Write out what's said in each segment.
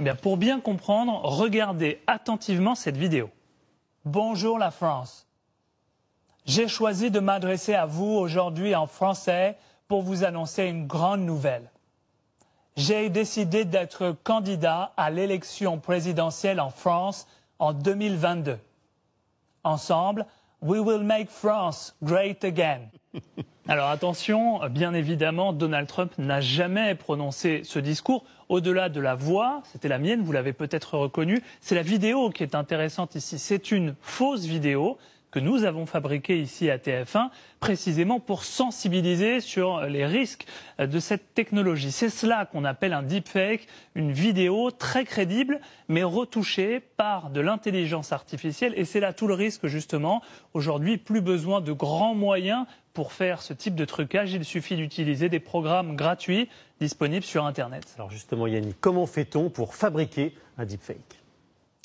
Eh bien, pour bien comprendre, regardez attentivement cette vidéo. Bonjour la France. J'ai choisi de m'adresser à vous aujourd'hui en français pour vous annoncer une grande nouvelle. J'ai décidé d'être candidat à l'élection présidentielle en France en 2022. Ensemble, we will make France great again. Alors attention, bien évidemment, Donald Trump n'a jamais prononcé ce discours. Au-delà de la voix, c'était la mienne, vous l'avez peut-être reconnu, c'est la vidéo qui est intéressante ici. C'est une fausse vidéo que nous avons fabriquée ici à TF1, précisément pour sensibiliser sur les risques de cette technologie. C'est cela qu'on appelle un deepfake, une vidéo très crédible, mais retouchée par de l'intelligence artificielle. Et c'est là tout le risque, justement. Aujourd'hui, plus besoin de grands moyens pour faire ce type de trucage. Il suffit d'utiliser des programmes gratuits disponibles sur Internet. Alors justement, Yannick, comment fait-on pour fabriquer un deepfake ?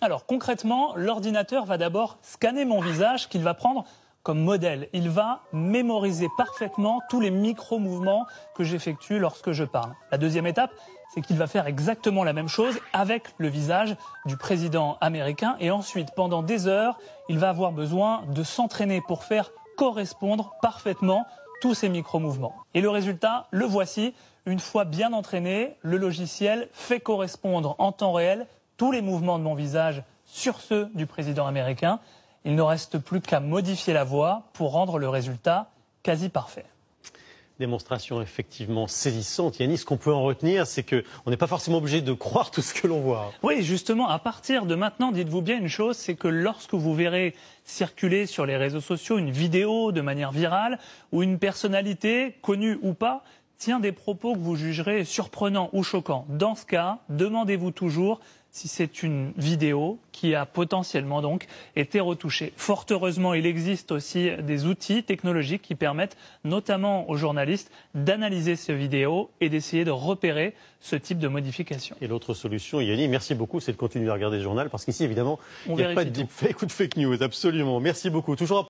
Alors concrètement, l'ordinateur va d'abord scanner mon visage qu'il va prendre comme modèle. Il va mémoriser parfaitement tous les micro-mouvements que j'effectue lorsque je parle. La deuxième étape, c'est qu'il va faire exactement la même chose avec le visage du président américain. Et ensuite, pendant des heures, il va avoir besoin de s'entraîner pour faire correspondre parfaitement tous ces micro-mouvements. Et le résultat, le voici. Une fois bien entraîné, le logiciel fait correspondre en temps réel tous les mouvements de mon visage sur ceux du président américain. Il ne reste plus qu'à modifier la voix pour rendre le résultat quasi parfait. Démonstration effectivement saisissante. Yannick, ce qu'on peut en retenir, c'est qu'on n'est pas forcément obligé de croire tout ce que l'on voit. Oui, justement, à partir de maintenant, dites-vous bien une chose, c'est que lorsque vous verrez circuler sur les réseaux sociaux une vidéo de manière virale où une personnalité, connue ou pas, tient des propos que vous jugerez surprenants ou choquants. Dans ce cas, demandez-vous toujours si c'est une vidéo qui a potentiellement donc été retouchée. Fort heureusement, il existe aussi des outils technologiques qui permettent notamment aux journalistes d'analyser ces vidéos et d'essayer de repérer ce type de modification. Et l'autre solution, Yannick, merci beaucoup, c'est de continuer à regarder le journal parce qu'ici, évidemment, il n'y a pas de deepfake ou de fake news, absolument. Merci beaucoup. Toujours